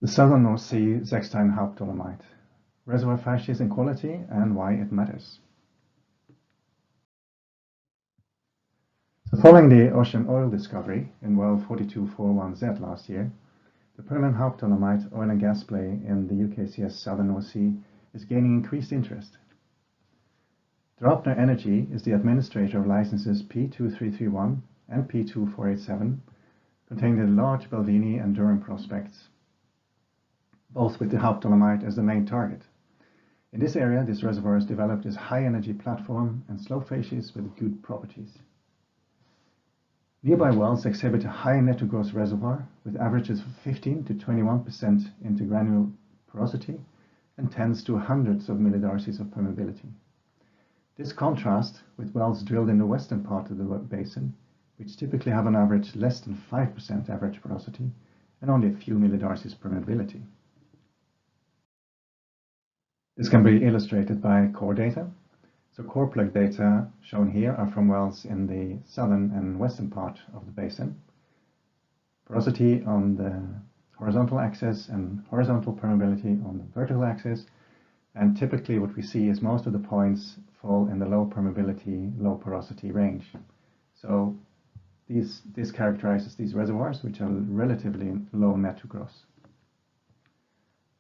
The southern North Sea Zechstein Hauptdolomite, reservoir facies and quality and why it matters. So following the ocean oil discovery in well 4241Z last year, the Permian Hauptdolomite oil and gas play in the UKCS southern North Sea is gaining increased interest. Draupner Energy is the administrator of licenses P2331 and P2487, containing the large Balvenie and Durham prospects, both with the Hauptdolomite as the main target. In this area, this reservoir is developed as high-energy platform and slow facies with good properties. Nearby wells exhibit a high net-to-gross reservoir with averages of 15 to 21% intergranular porosity and tens to hundreds of millidarcies of permeability. This contrasts with wells drilled in the western part of the basin, which typically have on average less than 5% average porosity and only a few millidarcies permeability. This can be illustrated by core data. So core plug data shown here are from wells in the southern and western part of the basin. Porosity on the horizontal axis and horizontal permeability on the vertical axis. And typically what we see is most of the points fall in the low permeability, low porosity range. So this characterizes these reservoirs, which are relatively low net to gross.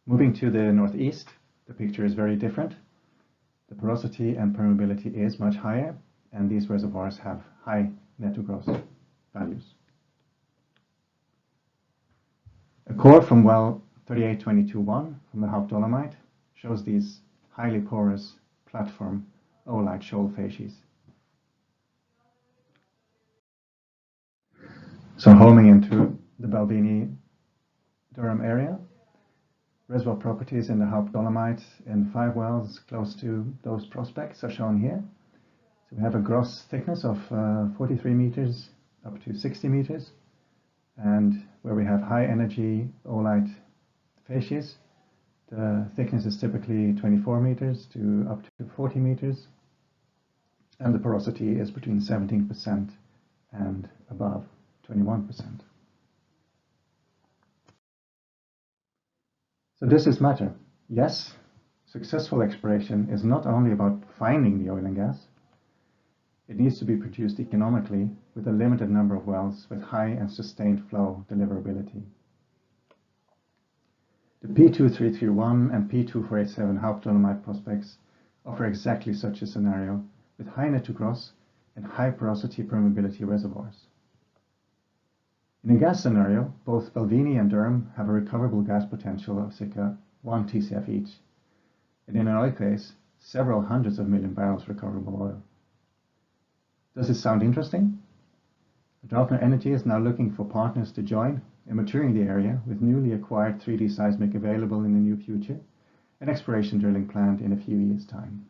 Moving to the northeast, the picture is very different. The porosity and permeability is much higher, and these reservoirs have high net to gross values. A core from well 3822-1 from the Hauptdolomite shows these highly porous platform oolite shoal facies. So homing into the Balvenie Durham area, reservoir properties in the Hauptdolomite in 5 wells close to those prospects are shown here. So we have a gross thickness of 43 meters up to 60 meters, and where we have high energy oolite facies, the thickness is typically 24 meters to up to 40 meters, and the porosity is between 17% and above 21%. So does this matter? Yes, successful exploration is not only about finding the oil and gas. It needs to be produced economically with a limited number of wells with high and sustained flow deliverability. The P2331 and P2487 Hauptdolomite prospects offer exactly such a scenario with high net to gross and high porosity permeability reservoirs. In a gas scenario, both Balvenie and Durham have a recoverable gas potential of circa 1 TCF each, and in an oil case, several hundreds of million barrels recoverable oil. Does it sound interesting? Draupner Energy is now looking for partners to join in maturing the area with newly acquired 3D seismic available in the near future and exploration drilling planned in a few years' time.